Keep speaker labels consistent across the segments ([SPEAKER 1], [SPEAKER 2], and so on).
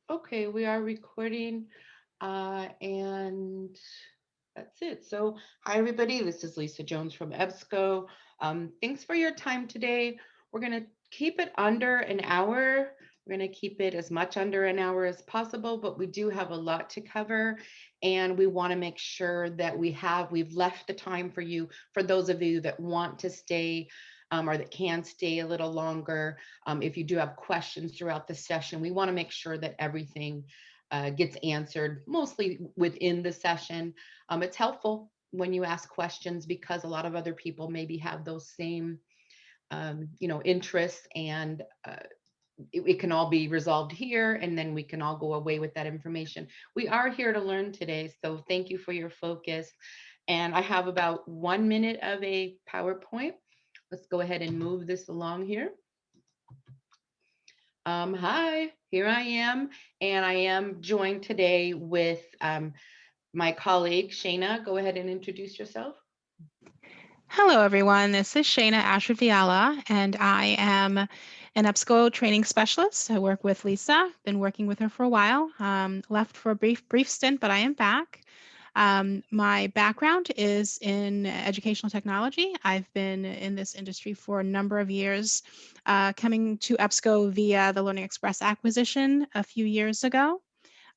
[SPEAKER 1] Okay, we are recording, and that's it. So, hi everybody. This is Lisa Jones from EBSCO. Thanks for your time today. We're gonna keep it under an hour. We're gonna keep it as much under an hour as possible, but we do have a lot to cover, and we want to make sure that we've left the time for you, for those of you that want to stay. Or that can stay a little longer. If you do have questions throughout the session, we want to make sure that everything gets answered mostly within the session. It's helpful when you ask questions because a lot of other people maybe have those same, interests, and it can all be resolved here, and then we can all go away with that information. We are here to learn today, so thank you for your focus. And I have about 1 minute of a PowerPoint. Let's go ahead and move this along here. Hi, here I am, and I am joined today with my colleague, Shayna. Go ahead and introduce yourself.
[SPEAKER 2] Hello, everyone. This is Shayna Ashford Viala, and I am an EBSCO training specialist. I work with Lisa. Been working with her for a while. Left for a brief stint, but I am back. My background is in educational technology. I've been in this industry for a number of years, coming to EBSCO via the Learning Express acquisition a few years ago.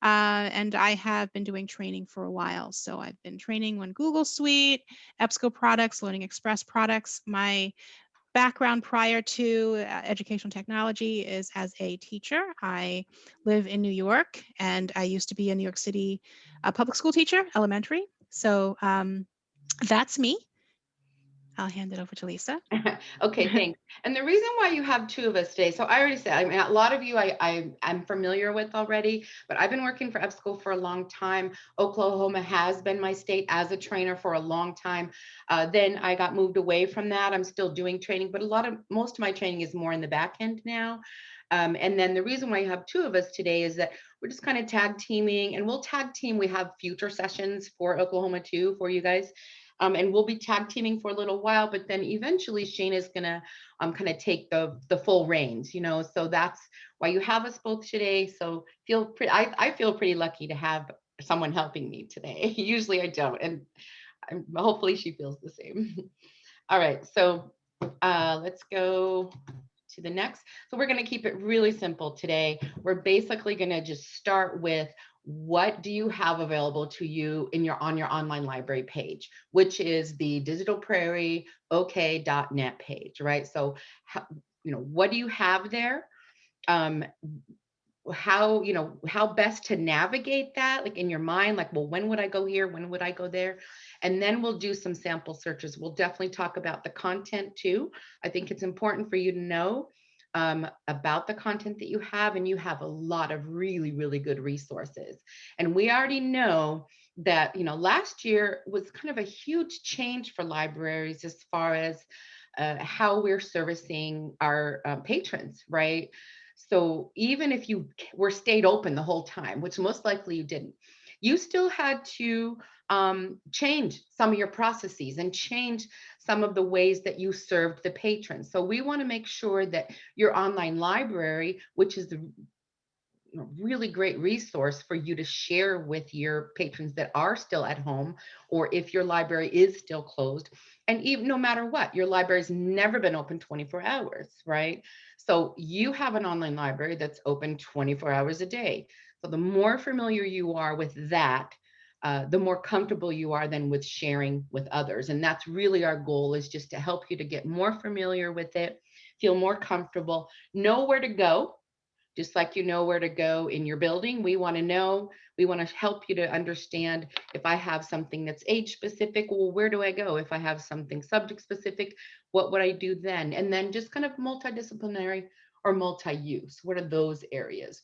[SPEAKER 2] And I have been doing training for a while. So I've been training on Google Suite, EBSCO products, Learning Express products. My background prior to educational technology is as a teacher. I live in New York, and I used to be a New York City public school teacher, elementary. So that's me. I'll hand it over to Lisa.
[SPEAKER 1] Okay, thanks. And the reason why you have two of us today, so I already said, I mean, a lot of you I'm familiar with already, but I've been working for EBSCO for a long time. Oklahoma has been my state as a trainer for a long time. Then I got moved away from that. I'm still doing training, but most of my training is more in the back end now. And then the reason why you have two of us today is that we're just kind of tag teaming, and we'll tag team. We have future sessions for Oklahoma too for you guys. And we'll be tag teaming for a little while, but then eventually Shane is gonna kind of take the full reins, So that's why you have us both today. So I feel pretty lucky to have someone helping me today. Usually I don't, and hopefully she feels the same. All right, so let's go to the next. So we're going to keep it really simple today. We're basically going to just start with, what do you have available to you on your online library page, which is the Digital Prairie OK.net page, right? So, what do you have there? Um, how best to navigate that, like in your mind, like, well, when would I go here, when would I go there? And then we'll do some sample searches. We'll definitely talk about the content too. I think it's important for you to know about the content that you have, and you have a lot of really, really good resources. And we already know that, last year was kind of a huge change for libraries as far as how we're servicing our patrons, right? So even if you were stayed open the whole time, which most likely you didn't, you still had to change some of your processes and change some of the ways that you served the patrons. So we want to make sure that your online library, which is the really great resource for you to share with your patrons that are still at home, or if your library is still closed. And even no matter what, your library's never been open 24 hours, right? So you have an online library that's open 24 hours a day. So the more familiar you are with that, the more comfortable you are then with sharing with others. And that's really our goal, is just to help you to get more familiar with it, feel more comfortable, know where to go. Just like you know where to go in your building, we want to know, we want to help you to understand, if I have something that's age specific, well, where do I go? If I have something subject specific, what would I do then? And then just kind of multidisciplinary or multi-use, what are those areas?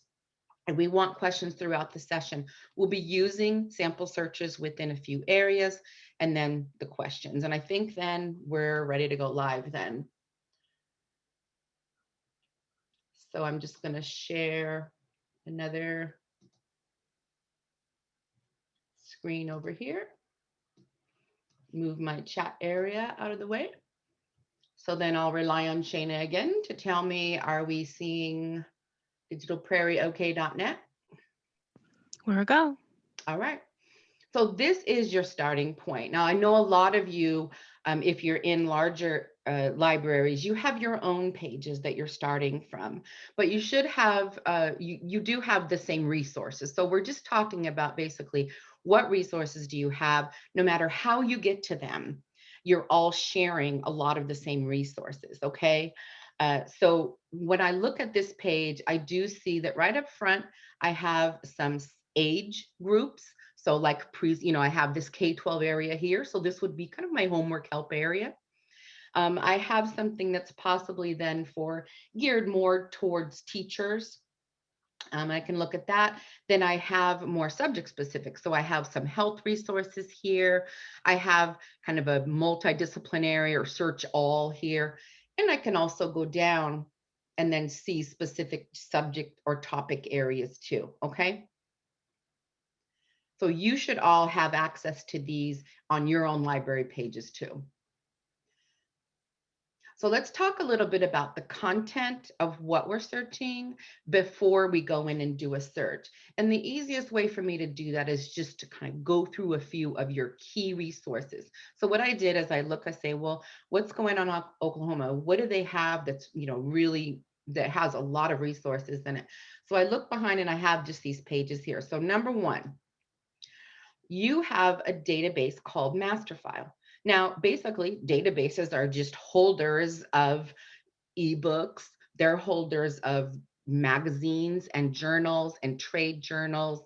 [SPEAKER 1] And we want questions throughout the session. We'll be using sample searches within a few areas, and then the questions. And I think then we're ready to go live then. So I'm just going to share another screen over here, move my chat area out of the way. So then I'll rely on Shayna again to tell me, are we seeing Digital Prairie OK.net?
[SPEAKER 2] We're a go.
[SPEAKER 1] All right. So this is your starting point. Now, I know a lot of you, if you're in larger libraries, you have your own pages that you're starting from, but you should have, you do have the same resources. So we're just talking about basically what resources do you have, no matter how you get to them, you're all sharing a lot of the same resources, okay? So when I look at this page, I do see that right up front, I have some age groups. So like I have this K-12 area here. So this would be kind of my homework help area. I have something that's possibly then for geared more towards teachers. I can look at that. Then I have more subject specific. So I have some health resources here. I have kind of a multidisciplinary or search all here. And I can also go down and then see specific subject or topic areas too. Okay. So you should all have access to these on your own library pages too. So let's talk a little bit about the content of what we're searching before we go in and do a search. And the easiest way for me to do that is just to kind of go through a few of your key resources. So what I did is I say, well, what's going on in Oklahoma? What do they have that's, really that has a lot of resources in it? So I look behind and I have just these pages here. So number one, you have a database called master file. Now, basically, databases are just holders of ebooks, they're holders of magazines and journals and trade journals.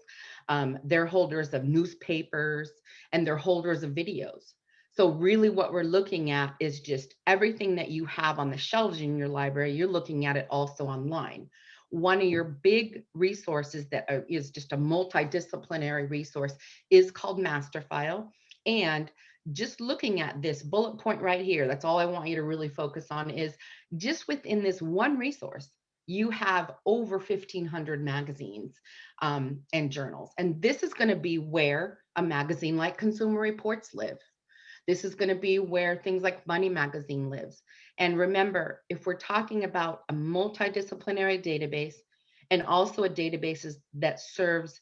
[SPEAKER 1] They're holders of newspapers and they're holders of videos. So, really, what we're looking at is just everything that you have on the shelves in your library, you're looking at it also online. One of your big resources that is just a multidisciplinary resource is called Masterfile. And just looking at this bullet point right here, that's all I want you to really focus on is just within this one resource, you have over 1,500 magazines and journals. And this is going to be where a magazine like Consumer Reports live. This is going to be where things like Money Magazine lives. And remember, if we're talking about a multidisciplinary database and also a database that serves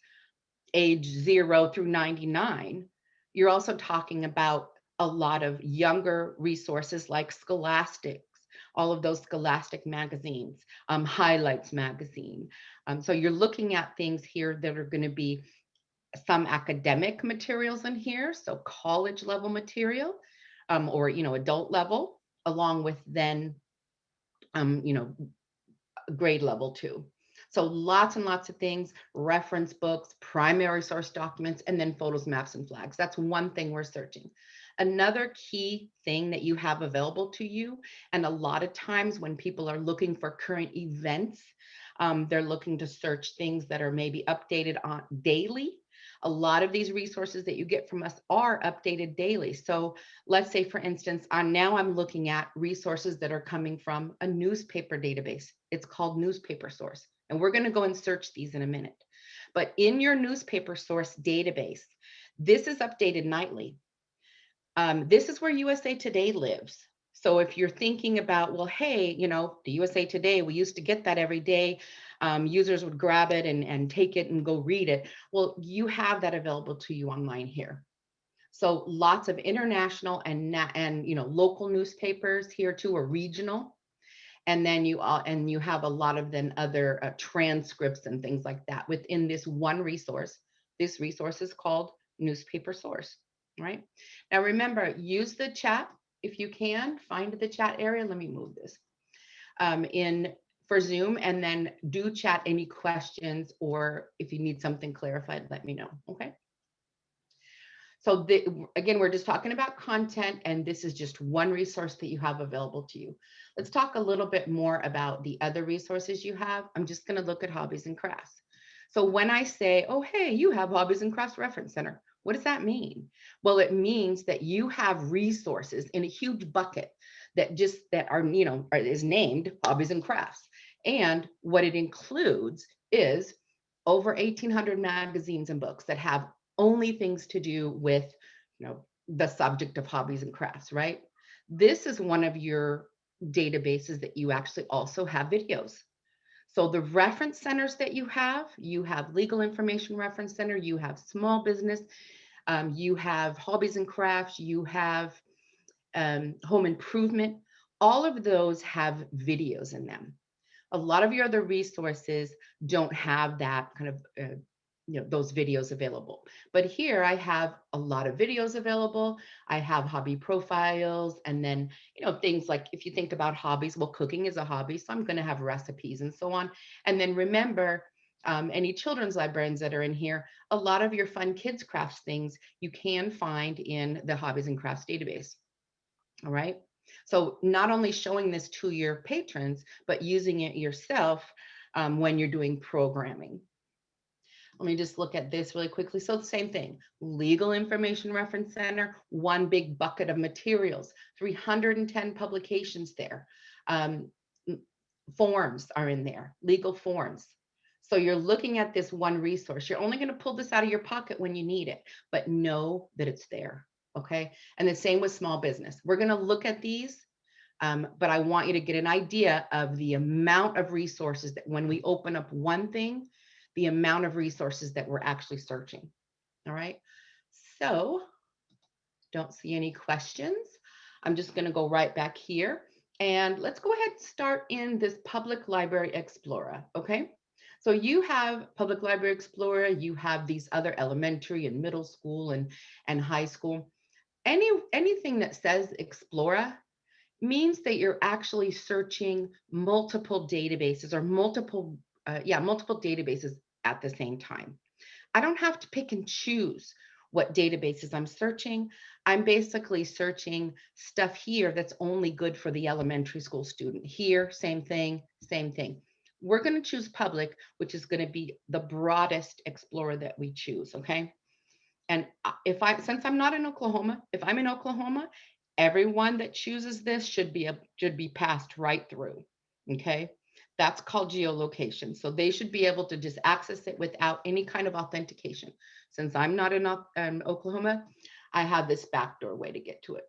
[SPEAKER 1] age 0 through 99, you're also talking about a lot of younger resources like Scholastics, all of those Scholastic magazines, Highlights magazine. So you're looking at things here that are going to be some academic materials in here, so college level material, or adult level, along with then grade level too. So lots and lots of things, reference books, primary source documents, and then photos, maps, and flags. That's one thing we're searching. Another key thing that you have available to you, and a lot of times when people are looking for current events, they're looking to search things that are maybe updated on daily. A lot of these resources that you get from us are updated daily. So let's say, for instance, I'm looking at resources that are coming from a newspaper database. It's called Newspaper Source. And we're going to go and search these in a minute. But in your newspaper source database, this is updated nightly. This is where USA Today lives. So if you're thinking about, well, hey, the USA Today, we used to get that every day. Users would grab it and take it and go read it. Well, you have that available to you online here. So lots of international and local newspapers here too, or regional. And then you have a lot of then other transcripts and things like that within this one resource. This resource is called Newspaper Source, right? Now remember, use the chat if you can, find the chat area. Let me move this in for Zoom, and then do chat any questions, or if you need something clarified, let me know, okay? So again, we're just talking about content, and this is just one resource that you have available to you. Let's talk a little bit more about the other resources you have. I'm just going to look at hobbies and crafts. So when I say, oh, hey, you have Hobbies and Crafts Reference Center, what does that mean? Well, it means that you have resources in a huge bucket that is named Hobbies and Crafts. And what it includes is over 1,800 magazines and books that have only things to do with, the subject of hobbies and crafts, right? This is one of your databases that you actually also have videos. So the reference centers that you have Legal Information Reference Center, you have Small Business, you have Hobbies and Crafts, you have Home Improvement. All of those have videos in them. A lot of your other resources don't have that kind of those videos available, but here I have a lot of videos available. I have hobby profiles, and then things like, if you think about hobbies, well, cooking is a hobby, so I'm going to have recipes and so on. And then remember, any children's librarians that are in here, a lot of your fun kids crafts things you can find in the Hobbies and Crafts database. All right. So not only showing this to your patrons, but using it yourself when you're doing programming. Let me just look at this really quickly. So the same thing, Legal Information Reference Center, one big bucket of materials, 310 publications there. Forms are in there, legal forms. So you're looking at this one resource. You're only going to pull this out of your pocket when you need it, but know that it's there. Okay. And the same with small business. We're going to look at these, but I want you to get an idea of the amount of resources that when we open up one thing, the amount of resources that we're actually searching. All right. So don't see any questions. I'm just going to go right back here, and let's go ahead and start in this Public Library Explorer. Okay. So you have Public Library Explorer, you have these other elementary and middle school and high school. Anything that says Explorer means that you're actually searching multiple databases or multiple databases at the same time. I don't have to pick and choose what databases I'm searching. I'm basically searching stuff here that's only good for the elementary school student. Here, same thing, same thing. We're going to choose public, which is going to be the broadest explorer that we choose, okay? And since I'm not in Oklahoma, if I'm in Oklahoma, everyone that chooses this should be passed right through. Okay. That's called geolocation. So they should be able to just access it without any kind of authentication. Since I'm not in Oklahoma, I have this backdoor way to get to it.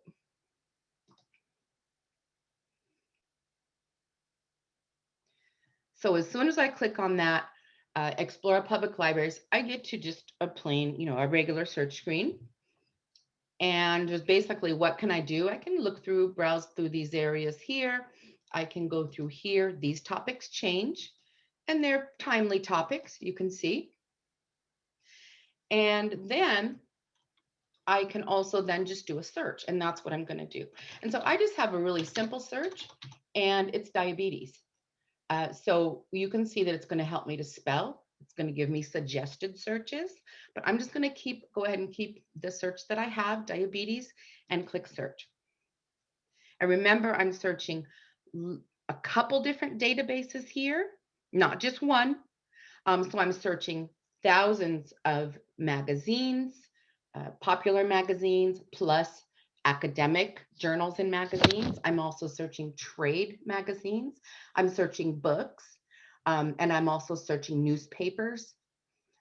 [SPEAKER 1] So as soon as I click on that, Explore Public Libraries, I get to just a plain, a regular search screen. And just basically, what can I do? I can look through, browse through these areas here. I can go through here. These topics change, and they're timely topics, you can see. And then I can also then just do a search, and that's what I'm going to do. And so I just have a really simple search, and it's diabetes. So you can see that it's going to help me to spell. It's going to give me suggested searches, but I'm just going to go ahead and keep the search that I have, diabetes, and click search. And remember, I'm searching a couple different databases here, not just one. So I'm searching thousands of magazines, popular magazines, plus academic journals and magazines. I'm also searching trade magazines. I'm searching books, and I'm also searching newspapers.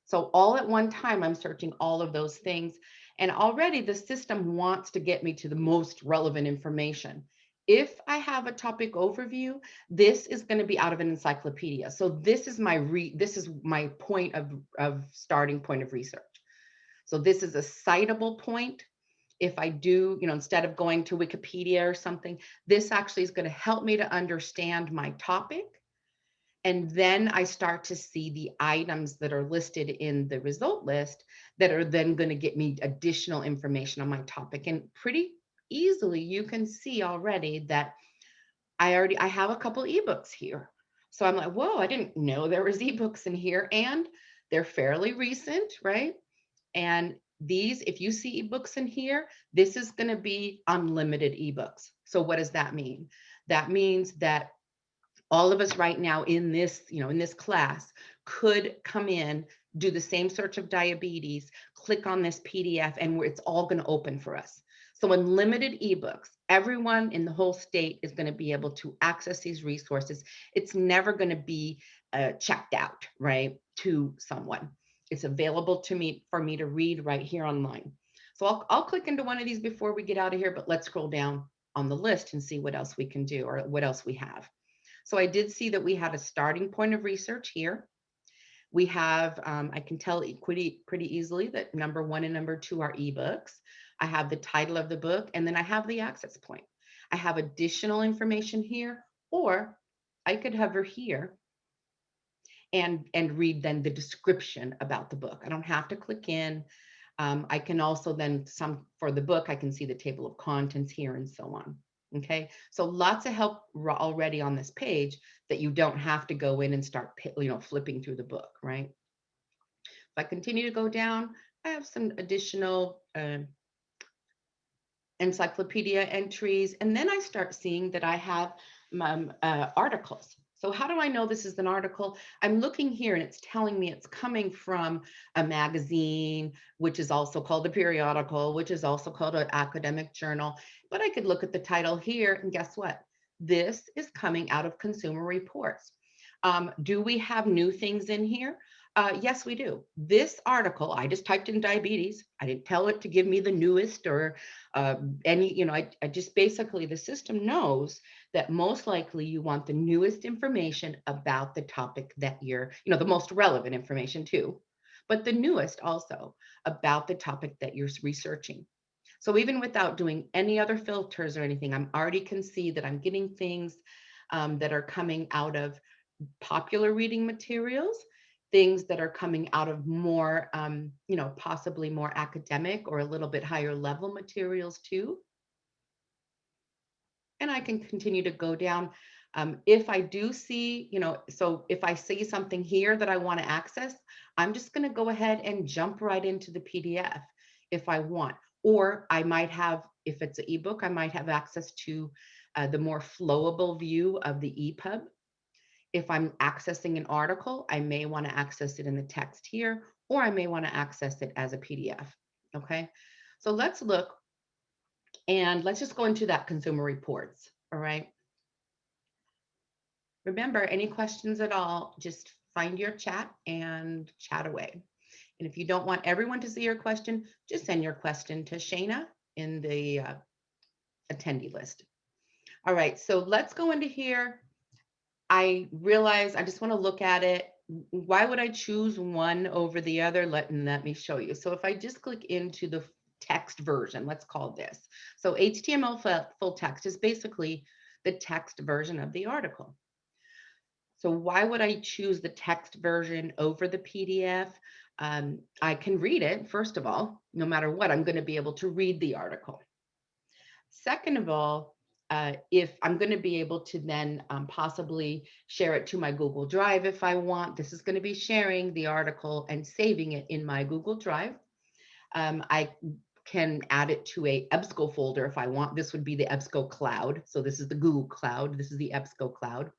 [SPEAKER 1] So all at one time, I'm searching all of those things. And already the system wants to get me to the most relevant information. If I have a topic overview, this is going to be out of an encyclopedia. So this is my point of starting point of research. So this is a citable point. If I do, instead of going to Wikipedia or something, this actually is going to help me to understand my topic. And then I start to see the items that are listed in the result list that are then going to get me additional information on my topic. And pretty easily, you can see already that I have a couple ebooks here. So I'm like, whoa, I didn't know there was ebooks in here, and they're fairly recent, right? And these, if you see ebooks in here, this is going to be unlimited ebooks. So what does that mean? That means that all of us right now in this, in this class could come in, do the same search of diabetes, click on this PDF, and it's all going to open for us. So unlimited ebooks, everyone in the whole state is going to be able to access these resources. It's never going to be checked out, right, to someone. It's available to me for me to read right here online. So I'll click into one of these before we get out of here, but let's scroll down on the list and see what else we can do or what else we have. So I did see that we had a starting point of research here. We have, I can tell pretty easily that number one and number two are ebooks. I have the title of the book, and then I have the access point. I have additional information here, or I could hover here and read then the description about the book. I don't have to click in. I can also then for the book, I can see the table of contents here and so on. Okay, so lots of help already on this page that you don't have to go in and start, flipping through the book, right? If I continue to go down, I have some additional encyclopedia entries, and then I start seeing that I have articles. So how do I know this is an article? I'm looking here and it's telling me it's coming from a magazine, which is also called a periodical, which is also called an academic journal. But I could look at the title here and guess what? This is coming out of Consumer Reports. Do we have new things in here? Yes, we do. This article, I just typed in diabetes. I didn't tell it to give me the newest or any, I just basically, the system knows that most likely you want the newest information about the topic that you're, the most relevant information too, but the newest also about the topic that you're researching. So even without doing any other filters or anything, I'm already can see that I'm getting things that are coming out of popular reading materials, things that are coming out of more, possibly more academic or a little bit higher level materials too. And I can continue to go down. If I do see, so if I see something here that I want to access, I'm just going to go ahead and jump right into the PDF if I want. Or I might have, if it's an ebook, I might have access to the more flowable view of the EPUB. If I'm accessing an article, I may want to access it in the text here, or I may want to access it as a PDF. Okay, so let's look and let's just go into that Consumer Reports. All right. Remember, any questions at all, just find your chat and chat away. And if you don't want everyone to see your question, just send your question to Shayna in the attendee list. All right, so let's go into here. I realize I just want to look at it. Why would I choose one over the other? Let me show you. So if I just click into the text version, let's call this. So HTML full text is basically the text version of the article. So why would I choose the text version over the PDF? I can read it, first of all, no matter what, I'm going to be able to read the article. Second of all, if I'm going to be able to then possibly share it to my Google Drive if I want, this is going to be sharing the article and saving it in my Google Drive. I can add it to a EBSCO folder if I want. This would be the EBSCO cloud. So this is the Google cloud. This is the EBSCO cloud.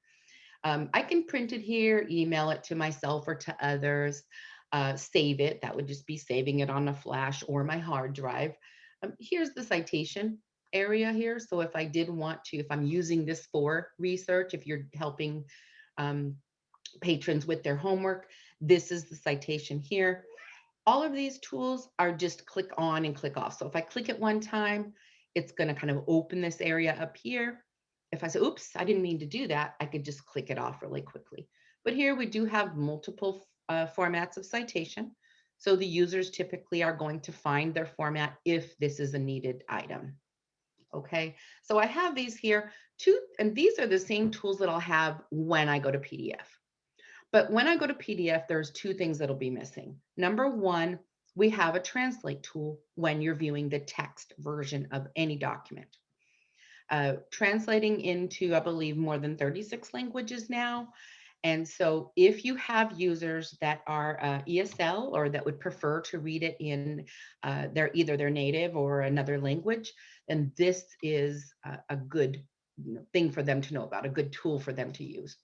[SPEAKER 1] I can print it here, email it to myself or to others, save it. That would just be saving it on a flash or my hard drive. Here's the citation area here. So if I did want to, if I'm using this for research, if you're helping patrons with their homework, this is the citation here. All of these tools are just click on and click off. So if I click it one time, it's going to kind of open this area up here. If I say, oops, I didn't mean to do that, I could just click it off really quickly. But here we do have multiple formats of citation. So the users typically are going to find their format if this is a needed item. Okay, so I have these here too, and these are the same tools that I'll have when I go to PDF. But when I go to PDF, there's two things that'll be missing. Number one, we have a translate tool when you're viewing the text version of any document. Translating into, I believe, more than 36 languages now. And so if you have users that are ESL or that would prefer to read it in either their native or another language, then this is a good thing for them to know about, a good tool for them to use.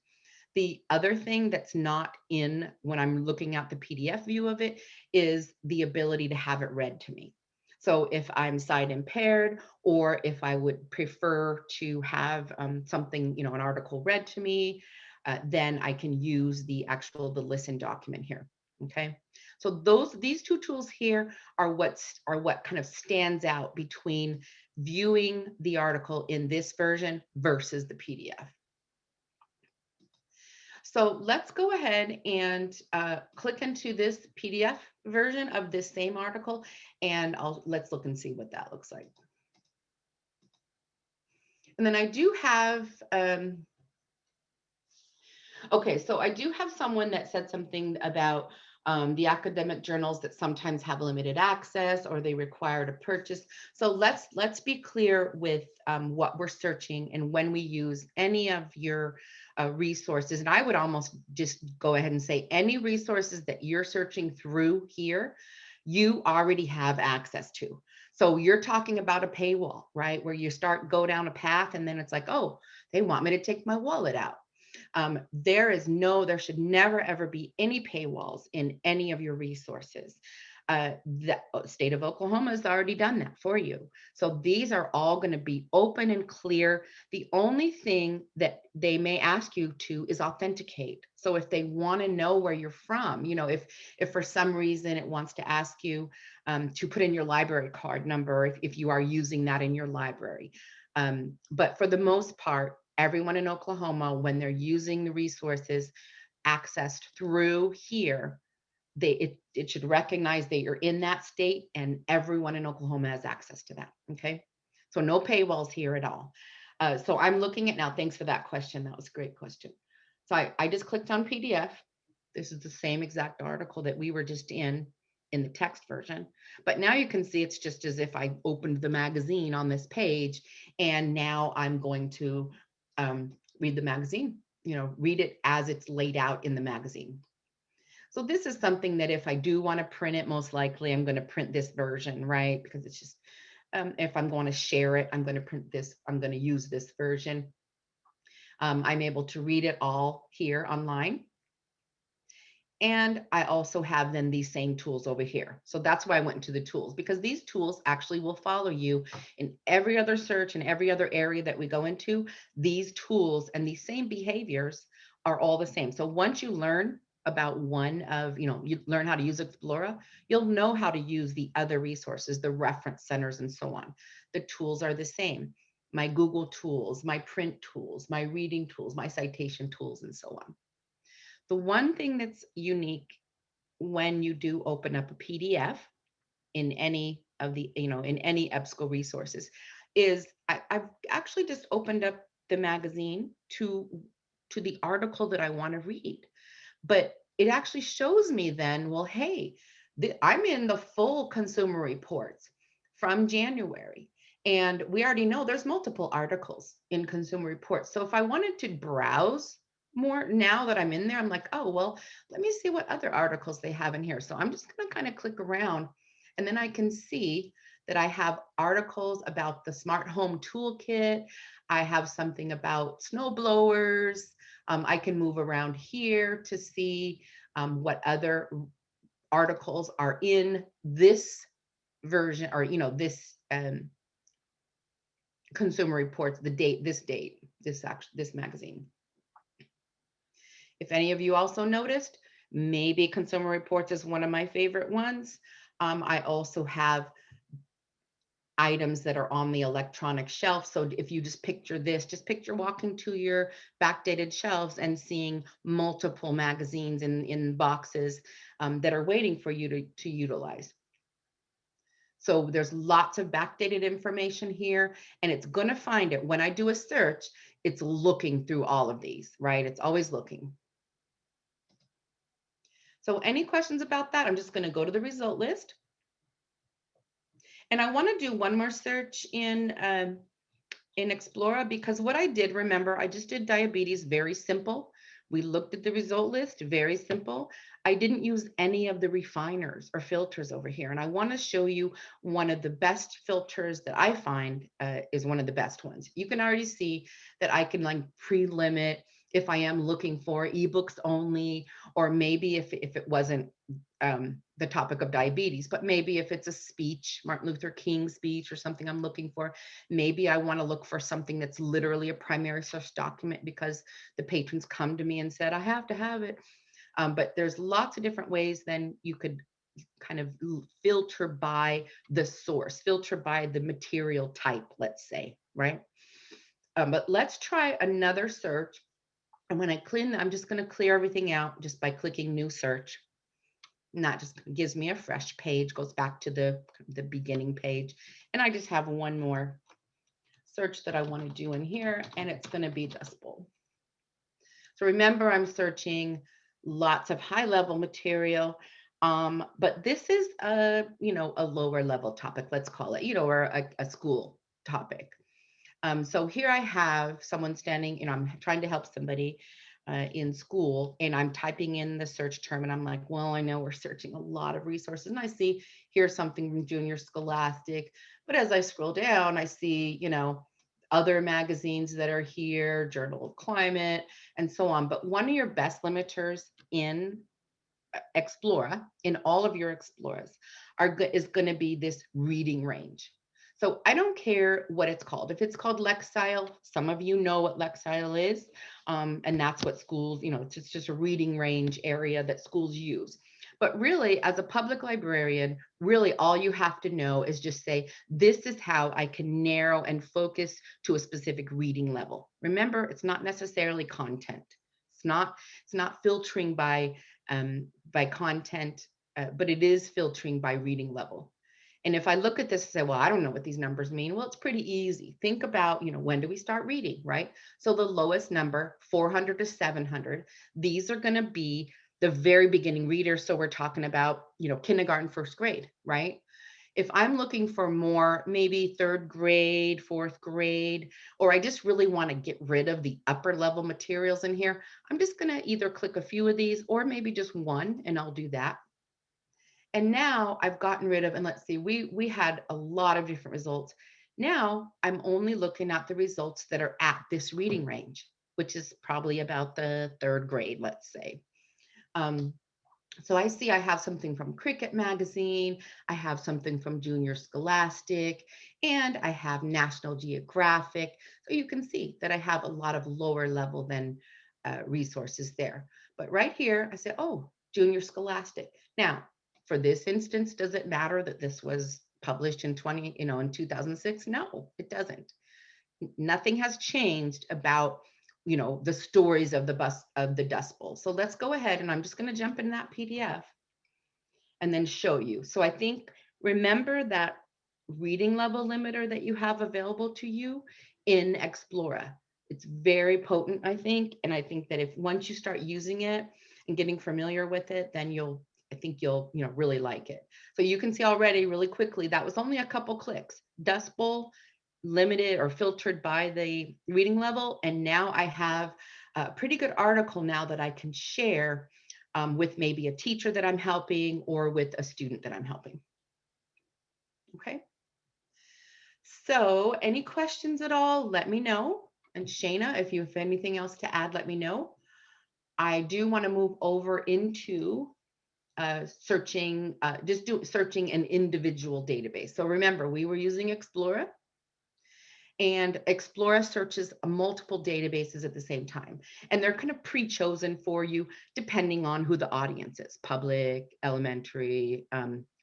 [SPEAKER 1] The other thing that's not in when I'm looking at the PDF view of it is the ability to have it read to me. So if I'm sight impaired, or if I would prefer to have something, an article read to me, then I can use the listen document here. Okay, so these two tools here are what kind of stands out between viewing the article in this version versus the PDF. So let's go ahead and click into this PDF version of this same article, and let's look and see what that looks like. And then I do have, okay, so I do have someone that said something about the academic journals that sometimes have limited access or they require to purchase. So let's be clear with what we're searching and when we use any of your resources. And I would almost just go ahead and say any resources that you're searching through here, you already have access to. So you're talking about a paywall, right? Where you go down a path and then it's like, oh, they want me to take my wallet out. There should never ever be any paywalls in any of your resources. The state of Oklahoma has already done that for you. So these are all going to be open and clear. The only thing that they may ask you to is authenticate. So if they want to know where you're from, if for some reason it wants to ask you to put in your library card number, if you are using that in your library. But for the most part, everyone in Oklahoma, when they're using the resources accessed through here, it should recognize that you're in that state and everyone in Oklahoma has access to that. Okay. So no paywalls here at all. So I'm looking at now. Thanks for that question. That was a great question. So I just clicked on PDF. This is the same exact article that we were just in the text version. But now you can see it's just as if I opened the magazine on this page, and now I'm going to read the magazine, read it as it's laid out in the magazine. So this is something that if I do want to print it, most likely I'm going to print this version, right? Because it's just, if I'm going to share it, I'm going to print this, I'm going to use this version. I'm able to read it all here online. And I also have then these same tools over here. So that's why I went into the tools, because these tools actually will follow you in every other search and every other area that we go into. These tools and these same behaviors are all the same. So once you learn about you learn how to use Explora, you'll know how to use the other resources, the reference centers and so on. The tools are the same. My Google tools, my print tools, my reading tools, my citation tools, and so on. The one thing that's unique when you do open up a PDF in any of in any EBSCO resources is I've actually just opened up the magazine to the article that I want to read. But it actually shows me then, well, hey, I'm in the full consumer reports from January. And we already know there's multiple articles in consumer reports. So if I wanted to browse more now that I'm in there, I'm like, oh, well, let me see what other articles they have in here. So I'm just going to kind of click around and then I can see that I have articles about the smart home toolkit. I have something about snow blowers. I can move around here to see what other articles are in this version or, this Consumer Reports, this magazine. If any of you also noticed, maybe Consumer Reports is one of my favorite ones. I also have items that are on the electronic shelf. So if you just picture walking to your backdated shelves and seeing multiple magazines in boxes that are waiting for you to utilize. So there's lots of backdated information here, and it's going to find it. When I do a search, it's looking through all of these, right? It's always looking. So any questions about that? I'm just going to go to the result list. And I want to do one more search in Explora, because what I did, remember, I just did diabetes, very simple. We looked at the result list, very simple. I didn't use any of the refiners or filters over here. And I want to show you one of the best filters that I find is one of the best ones. You can already see that I can like pre-limit if I am looking for ebooks only, or maybe if it wasn't the topic of diabetes, but maybe if it's a speech, Martin Luther King speech or something I'm looking for, maybe I want to look for something that's literally a primary source document because the patrons come to me and said, I have to have it. But there's lots of different ways then you could kind of filter by the source, filter by the material type, let's say, right? But let's try another search. And when I clean, I'm just going to clear everything out just by clicking new search. And that just gives me a fresh page, goes back to the beginning page. And I just have one more search that I want to do in here, and it's going to be Dust Bowl. So remember, I'm searching lots of high level material, but this is a lower level topic, let's call it, or a school topic. So here I have someone standing, I'm trying to help somebody in school, and I'm typing in the search term, and I'm like, well, I know we're searching a lot of resources, and I see here's something from Junior Scholastic, but as I scroll down, I see, other magazines that are here, Journal of Climate, and so on. But one of your best limiters in Explora, in all of your Exploras, is going to be this reading range. So I don't care what it's called. If it's called Lexile, some of you know what Lexile is, and that's what schools, it's just a reading range area that schools use. But really, as a public librarian, really all you have to know is just say, this is how I can narrow and focus to a specific reading level. Remember, it's not necessarily content. It's not filtering by content, but it is filtering by reading level. And if I look at this and say, well, I don't know what these numbers mean. Well, it's pretty easy. Think about, when do we start reading, right? So the lowest number, 400 to 700, these are going to be the very beginning readers. So we're talking about, kindergarten, first grade, right? If I'm looking for more, maybe third grade, fourth grade, or I just really want to get rid of the upper level materials in here, I'm just going to either click a few of these or maybe just one, and I'll do that. And now I've gotten rid of, and let's see, we had a lot of different results. Now I'm only looking at the results that are at this reading range, which is probably about the third grade, let's say. So I see I have something from Cricket Magazine, I have something from Junior Scholastic, and I have National Geographic. So you can see that I have a lot of lower level than resources there. But right here, I say, oh, Junior Scholastic. Now, for this instance, does it matter that this was published in in 2006? No, it doesn't. Nothing has changed about the stories of the Dust Bowl. So let's go ahead, and I'm just going to jump in that PDF and then show you. So I think, remember that reading level limiter that you have available to you in Explora. It's very potent, I think, and I think that if once you start using it and getting familiar with it, then I think you'll really like it. So you can see already really quickly that was only a couple clicks. Dust Bowl, limited or filtered by the reading level, and now I have a pretty good article now that I can share with maybe a teacher that I'm helping or with a student that I'm helping. Okay. So any questions at all, let me know. And Shayna, if you have anything else to add, let me know. I do want to move over into searching an individual database. So remember, we were using Explora, and Explora searches multiple databases at the same time. And they're kind of pre-chosen for you depending on who the audience is, public, elementary,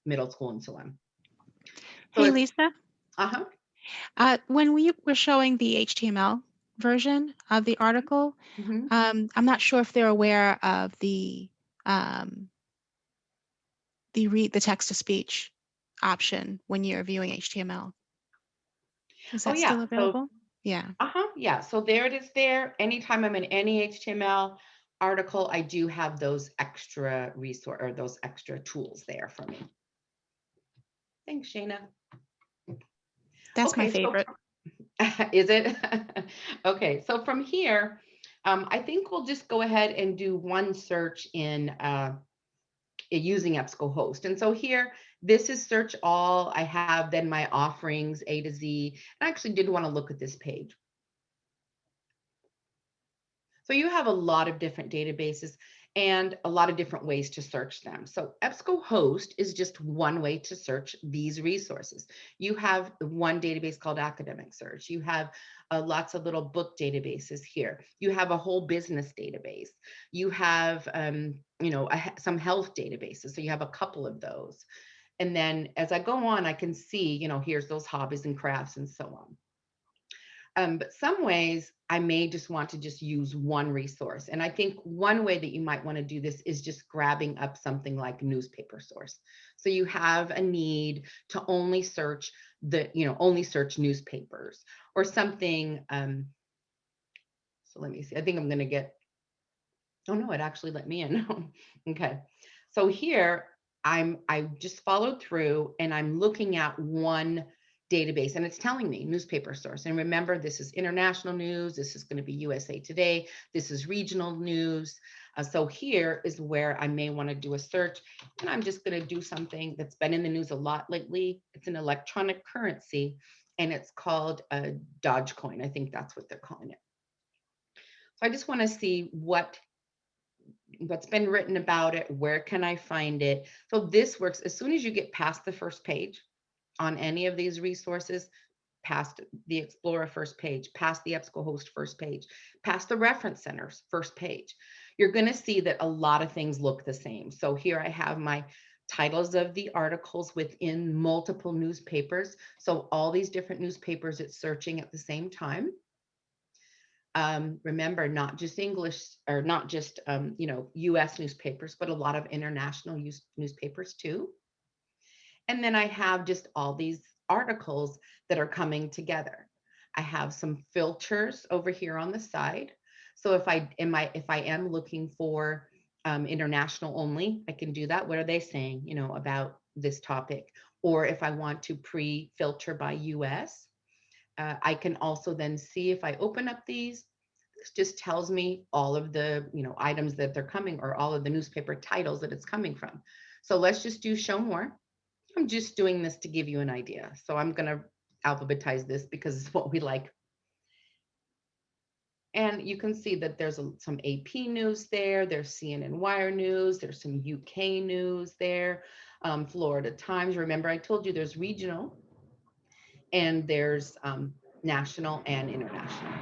[SPEAKER 1] middle school, and so on. So
[SPEAKER 2] Hey,
[SPEAKER 1] it's,
[SPEAKER 2] Lisa.
[SPEAKER 1] uh-huh.
[SPEAKER 2] When we were showing the HTML version of the article,
[SPEAKER 1] Mm-hmm.
[SPEAKER 2] I'm not sure if they're aware of um, the text to speech option when you're viewing HTML. Is
[SPEAKER 1] Oh,
[SPEAKER 2] that
[SPEAKER 1] yeah.
[SPEAKER 2] still
[SPEAKER 1] So,
[SPEAKER 2] available? Yeah.
[SPEAKER 1] yeah. So there it is there. Anytime I'm in any HTML article, I do have those extra resource or those extra tools there for me. Thanks, Shayna.
[SPEAKER 2] That's my
[SPEAKER 1] Okay, so
[SPEAKER 2] favorite.
[SPEAKER 1] is it? Okay, so from here, I think we'll just go ahead and do one search in using EBSCO host. And so here, this is search all. I have then my offerings A to Z. I actually did want to look at this page. So you have a lot of different databases and a lot of different ways to search them. So EBSCO host is just one way to search these resources. You have one database called Academic Search. You have lots of little book databases here. You have a whole business database. You have, some health databases. So you have a couple of those. And then as I go on, I can see, here's those hobbies and crafts and so on. But some ways I may just want to just use one resource. And I think one way that you might want to do this is just grabbing up something like newspaper source. So you have a need to only search only search newspapers or something. So let me see. I think I'm going to get, oh no, it actually let me in. Okay. So here I just followed through and I'm looking at one database and it's telling me newspaper source. And remember, this is international news. This is going to be USA Today. This is regional news. So here is where I may want to do a search. And I'm just going to do something that's been in the news a lot lately. It's an electronic currency and it's called a Dogecoin. I think that's what they're calling it. So I just want to see what's been written about it, where can I find it? So this works as soon as you get past the first page on any of these resources, past the Explorer first page, past the EBSCO host first page, past the reference centers first page, you're going to see that a lot of things look the same. So here I have my titles of the articles within multiple newspapers. So all these different newspapers it's searching at the same time. Remember, not just English or not just, US newspapers, but a lot of international newspapers too. And then I have just all these articles that are coming together. I have some filters over here on the side. So if I am looking for international only, I can do that. What are they saying, about this topic? Or if I want to pre-filter by US, I can also then see if I open up these, this just tells me all of the items that they're coming or all of the newspaper titles that it's coming from. So let's just do show more. I'm just doing this to give you an idea. So I'm going to alphabetize this because it's what we like. And you can see that there's some AP news there. There's CNN Wire news. There's some UK news there. Florida Times. Remember, I told you there's regional and there's national and international.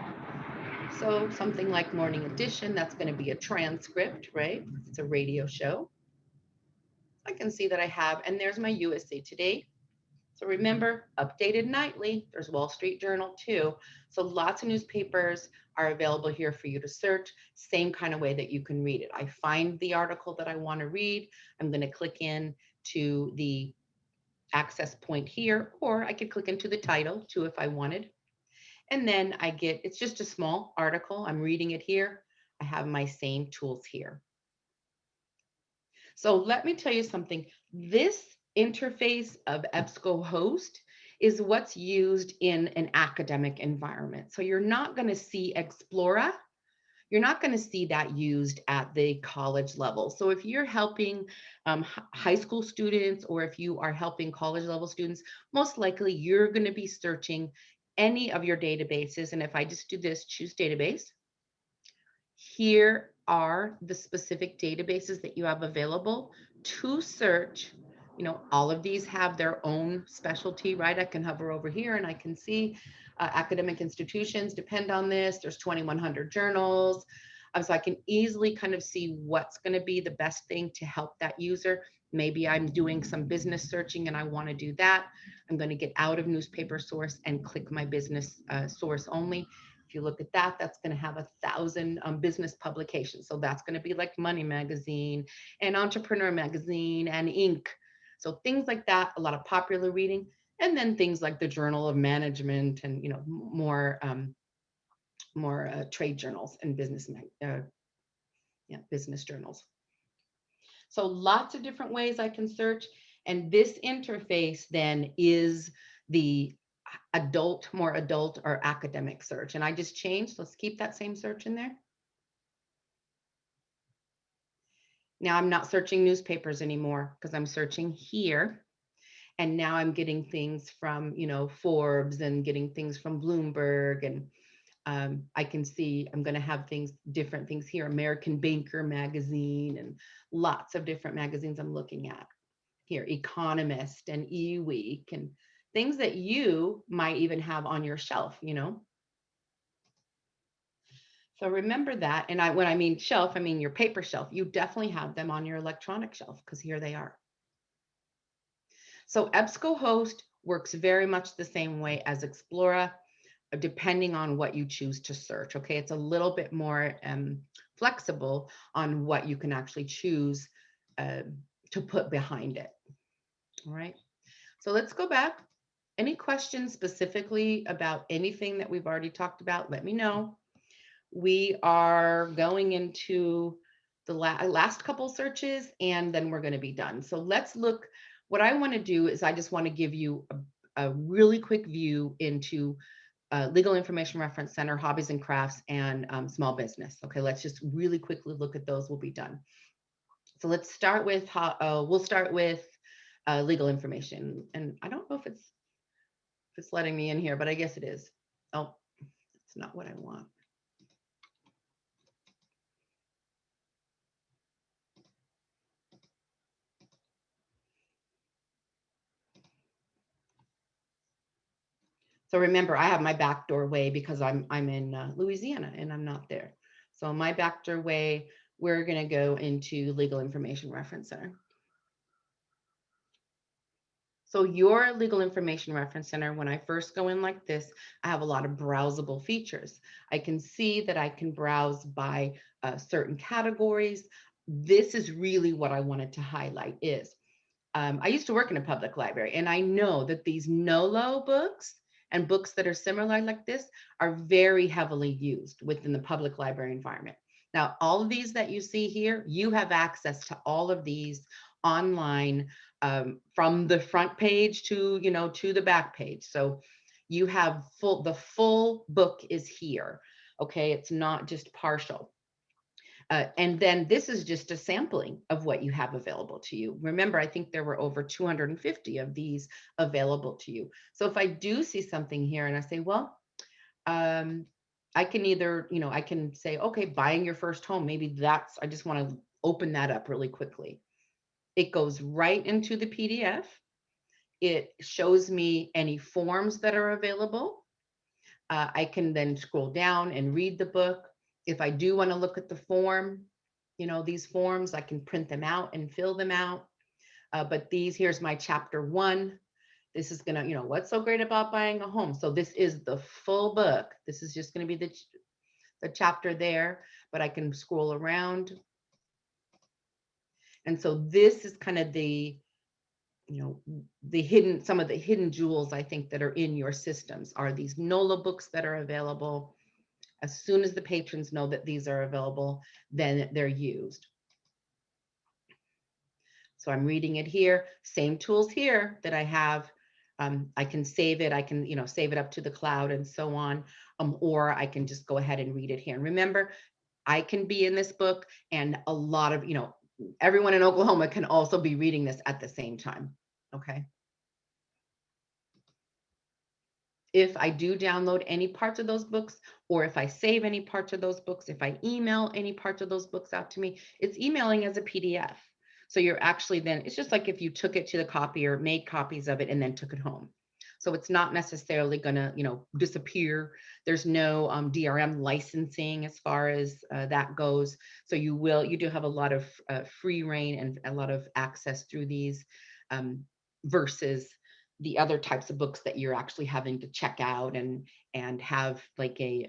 [SPEAKER 1] So something like Morning Edition, that's going to be a transcript, right? It's a radio show. I can see that I have, and there's my USA Today. So remember, updated nightly. There's Wall Street Journal too. So lots of newspapers are available here for you to search, same kind of way that you can read it. I find the article that I want to read. I'm going to click in to the access point here, or I could click into the title too if I wanted. And then it's just a small article. I'm reading it here. I have my same tools here. So let me tell you something. This interface of EBSCO host is what's used in an academic environment. So you're not going to see Explora. You're not going to see that used at the college level. So if you're helping high school students or if you are helping college level students, most likely you're going to be searching any of your databases. And if I just do this, choose database, here are the specific databases that you have available to search. All of these have their own specialty, right? I can hover over here and I can see academic institutions depend on this. There's 2,100 journals. So I can easily kind of see what's going to be the best thing to help that user. Maybe I'm doing some business searching and I want to do that. I'm going to get out of newspaper source and click my business source only. If you look at that, that's going to have 1,000 business publications. So that's going to be like Money Magazine and Entrepreneur Magazine and Inc. So things like that, a lot of popular reading, and then things like the Journal of Management and more trade journals and business journals. So lots of different ways I can search, and this interface then is the more adult or academic search. And I just changed, let's keep that same search in there. Now I'm not searching newspapers anymore because I'm searching here. And now I'm getting things from, Forbes and getting things from Bloomberg. And I can see I'm going to have different things here, American Banker magazine, and lots of different magazines I'm looking at here, Economist and eWeek, and things that you might even have on your shelf, So remember that. And when I mean shelf, I mean your paper shelf. You definitely have them on your electronic shelf because here they are. So EBSCO host works very much the same way as Explora. depending on what you choose to search. Okay, it's a little bit more flexible on what you can actually choose to put behind it. All right, so let's go back. Any questions specifically about anything that we've already talked about? Let me know. We are going into the last couple searches, and then we're going to be done. So let's look. What I want to do is I just want to give you a really quick view into Legal Information Reference Center, hobbies and crafts, and small business. Okay, let's just really quickly look at those. We'll be done. So let's start with we'll start with legal information, and I don't know if it's letting me in here, but I guess it is. Oh, it's not what I want. So remember, I have my backdoor way because I'm in Louisiana and I'm not there. So my backdoor way, we're going to go into Legal Information Reference Center. So your Legal Information Reference Center, when I first go in like this, I have a lot of browsable features. I can see that I can browse by certain categories. This is really what I wanted to highlight is, I used to work in a public library, and I know that these NOLO books and books that are similar like this are very heavily used within the public library environment. Now, all of these that you see here, you have access to all of these online, from the front page to, to the back page. So you have the full book is here. Okay, it's not just partial. And then this is just a sampling of what you have available to you. Remember, I think there were over 250 of these available to you. So if I do see something here and I say, well, I can either, I can say, okay, buying your first home, maybe I just want to open that up really quickly. It goes right into the PDF. It shows me any forms that are available. I can then scroll down and read the book. If I do want to look at the form, these forms, I can print them out and fill them out. But here's my chapter 1. This is going to, what's so great about buying a home? So this is the full book. This is just going to be the chapter there, but I can scroll around. And so this is kind of some of the hidden jewels, I think, that are in your systems are these NOLA books that are available. As soon as the patrons know that these are available, then they're used. So I'm reading it here, same tools here that I have. I can save it. I can, save it up to the cloud and so on. Or I can just go ahead and read it here. And remember, I can be in this book, and a lot of, everyone in Oklahoma can also be reading this at the same time. Okay. If I do download any parts of those books, or if I save any parts of those books, if I email any parts of those books out to me, it's emailing as a PDF. So you're actually then, it's just like if you took it to the copier, made copies of it, and then took it home. So it's not necessarily going to, disappear. There's no DRM licensing as far as that goes. So you do have a lot of free reign and a lot of access through these versus the other types of books that you're actually having to check out and have like a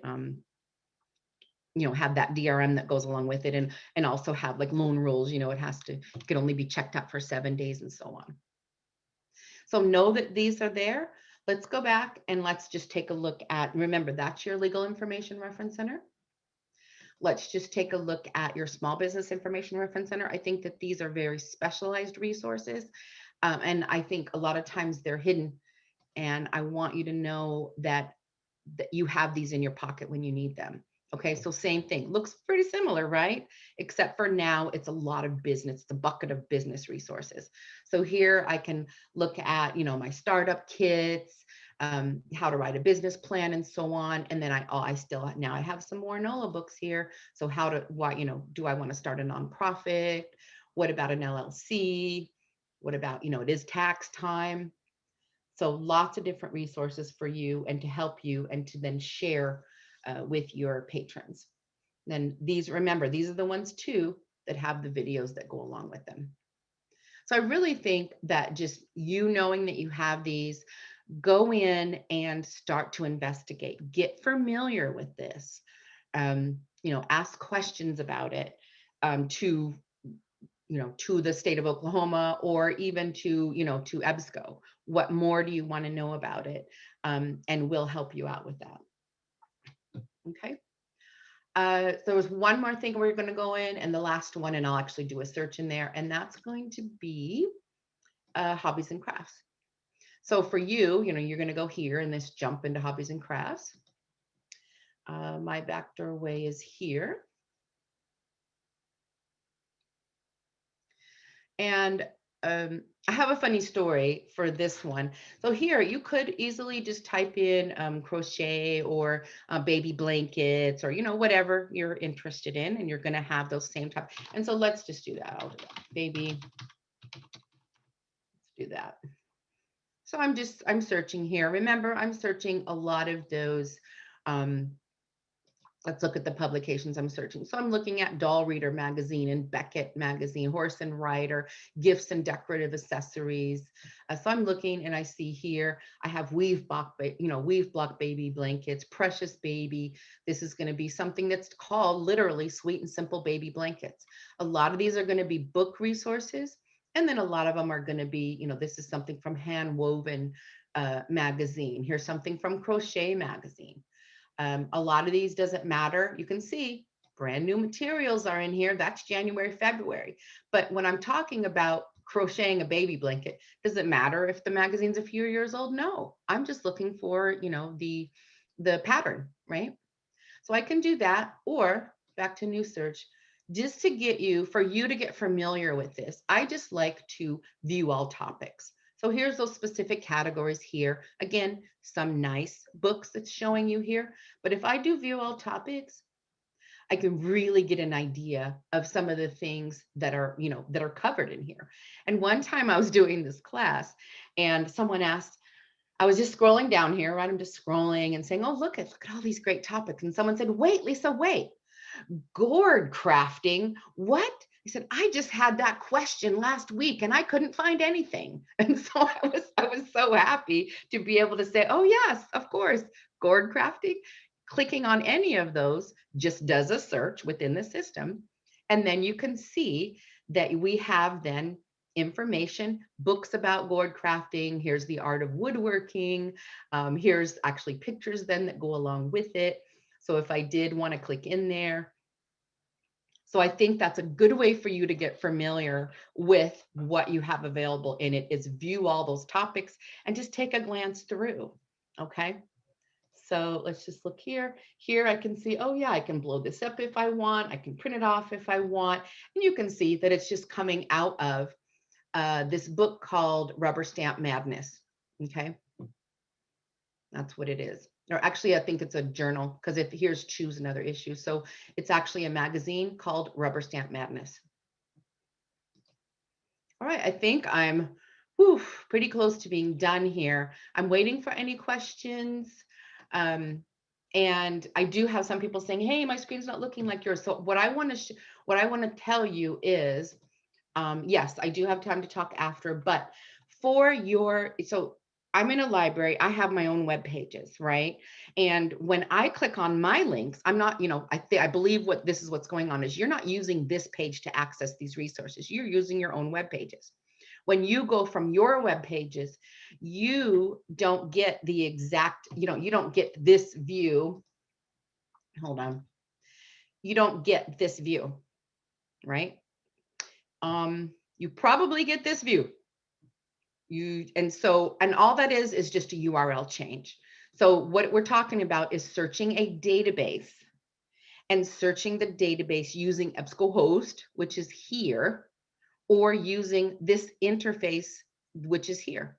[SPEAKER 1] have that DRM that goes along with it, and also have like loan rules. It can only be checked out for 7 days and so on. So know that these are there. Let's go back and let's just take a look at, remember, that's your Legal Information Reference Center. Let's just take a look at your Small Business Information Reference Center. I think that these are very specialized resources. And I think a lot of times they're hidden. And I want you to know that you have these in your pocket when you need them. Okay, so same thing. Looks pretty similar, right? Except for now, it's a lot of business, it's a bucket of business resources. So here I can look at, my startup kits, how to write a business plan and so on. And then I have some more NOLA books here. So do I want to start a nonprofit? What about an LLC? What about, it is tax time. So lots of different resources for you and to help you and to then share with your patrons. Then remember, these are the ones too that have the videos that go along with them. So I really think that just you knowing that you have these, go in and start to investigate, get familiar with this, ask questions about it, to to the state of Oklahoma, or even to EBSCO. What more do you want to know about it? And we'll help you out with that. Okay. So there was one more thing we're going to go in, and the last one, and I'll actually do a search in there, and that's going to be hobbies and crafts. So for you, you're going to go here and this jump into hobbies and crafts. My back doorway is here. And I have a funny story for this one. So here you could easily just type in crochet or baby blankets, or whatever you're interested in, and you're going to have those same type. And so let's just do that. I'll do that. Baby, let's do that. So I'm searching here. Remember, I'm searching a lot of those. Let's look at the publications I'm searching. So I'm looking at Doll Reader magazine and Beckett magazine, Horse and Rider, gifts and decorative accessories. So I'm looking, and I see here I have weave block baby blankets, precious baby. This is going to be something that's called literally sweet and simple baby blankets. A lot of these are going to be book resources, and then a lot of them are going to be, this is something from Hand Woven magazine. Here's something from Crochet magazine. A lot of these doesn't matter. You can see brand new materials are in here. That's January, February. But when I'm talking about crocheting a baby blanket, does it matter if the magazine's a few years old? No, I'm just looking for, the pattern, right? So I can do that, or back to new search, just for you to get familiar with this. I just like to view all topics. So here's those specific categories here. Again, some nice books that's showing you here. But if I do view all topics, I can really get an idea of some of the things that are, that are covered in here. And one time I was doing this class, and someone asked, I was just scrolling down here, right? I'm just scrolling and saying, oh, look at all these great topics. And someone said, wait, Lisa, wait. Gourd crafting, what? He said, I just had that question last week and I couldn't find anything. And so I was so happy to be able to say, oh yes, of course, gourd crafting. Clicking on any of those just does a search within the system. And then you can see that we have then information, books about gourd crafting. Here's the art of woodworking. Here's actually pictures then that go along with it. So if I did want to click in there, so I think that's a good way for you to get familiar with what you have available in it, is view all those topics and just take a glance through. Okay. So let's just look here. Here I can see, oh yeah, I can blow this up if I want. I can print it off if I want. And you can see that it's just coming out of this book called Rubber Stamp Madness. Okay. That's what it is. Or actually, I think it's a journal, because here's choose another issue. So it's actually a magazine called Rubber Stamp Madness. All right, I think I'm pretty close to being done here. I'm waiting for any questions. And I do have some people saying, hey, my screen's not looking like yours. So what I want to tell you is, yes, I do have time to talk after, but so I'm in a library, I have my own web pages, right? And when I click on my links, I'm not, I believe this is what's going on is you're not using this page to access these resources. You're using your own web pages. When you go from your web pages, you don't get the exact, you don't get this view. Hold on. You don't get this view, right? You probably get this view. And all that is just a URL change. So what we're talking about is searching a database, and searching the database using EBSCOhost, which is here, or using this interface, which is here.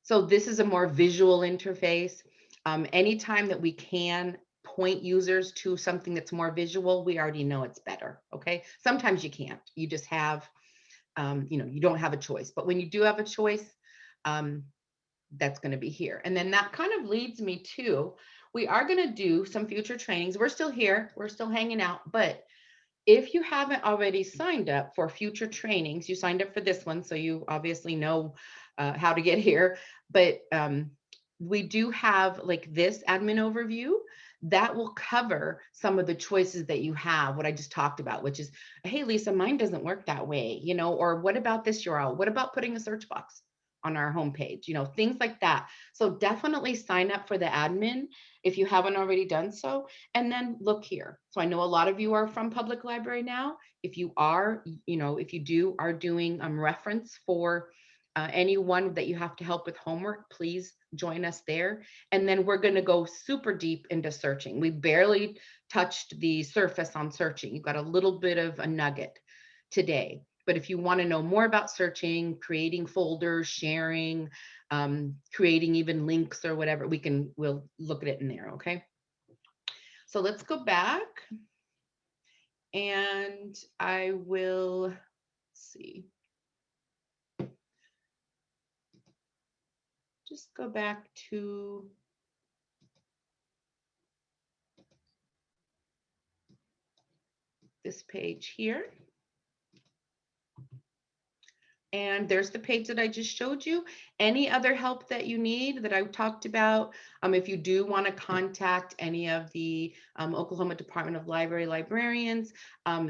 [SPEAKER 1] So this is a more visual interface. Anytime that we can point users to something that's more visual, we already know it's better. Okay. Sometimes you can't. You just have, you don't have a choice. But when you do have a choice, that's going to be here. And then that kind of leads me to, we are going to do some future trainings. We're still here. We're still hanging out, but If you haven't already signed up for future trainings, you signed up for this one, so you obviously know how to get here. But we do have like this admin overview that will cover some of the choices that you have, what I just talked about, which is, hey, Lisa, mine doesn't work that way, or what about this URL? What about putting a search box on our homepage? Things like that. So definitely sign up for the admin if you haven't already done so. And then look here. So I know a lot of you are from public library now. If you are, if you are doing reference for anyone that you have to help with homework, please join us there. And then we're going to go super deep into searching. We barely touched the surface on searching. You got a little bit of a nugget today. But if you want to know more about searching, creating folders, sharing, creating even links or whatever, we'll look at it in there. Okay. So let's go back and I will see. Just go back to this page here. And there's the page that I just showed you. Any other help that you need that I talked about, if you do want to contact any of the Oklahoma Department of Library librarians,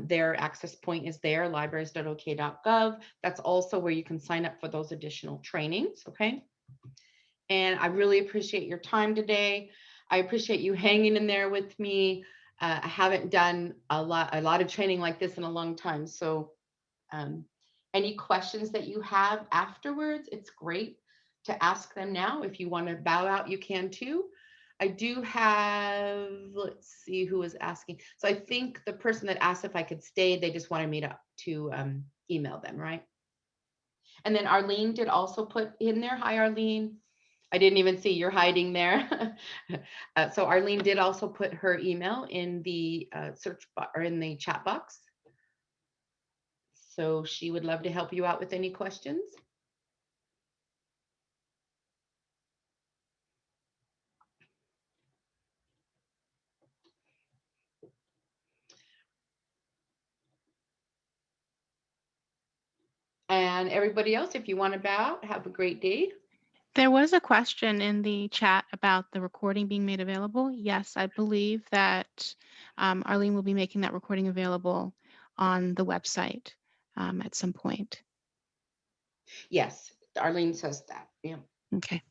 [SPEAKER 1] their access point is there, libraries.ok.gov. That's also where you can sign up for those additional trainings, okay? And I really appreciate your time today. I appreciate you hanging in there with me. I haven't done a lot of training like this in a long time. So any questions that you have afterwards, it's great to ask them now. If you want to bow out, you can too. I do have, let's see who was asking. So I think the person that asked if I could stay, they just wanted me to email them, right? And then Arlene did also put in there. Hi, Arlene. I didn't even see you're hiding there. So Arlene did also put her email in the search box or in the chat box. So she would love to help you out with any questions. And everybody else, if you want to bow out, have a great day.
[SPEAKER 2] There was a question in the chat about the recording being made available. Yes, I believe that Arlene will be making that recording available on the website at some point.
[SPEAKER 1] Yes, Arlene says that. Yeah.
[SPEAKER 2] Okay.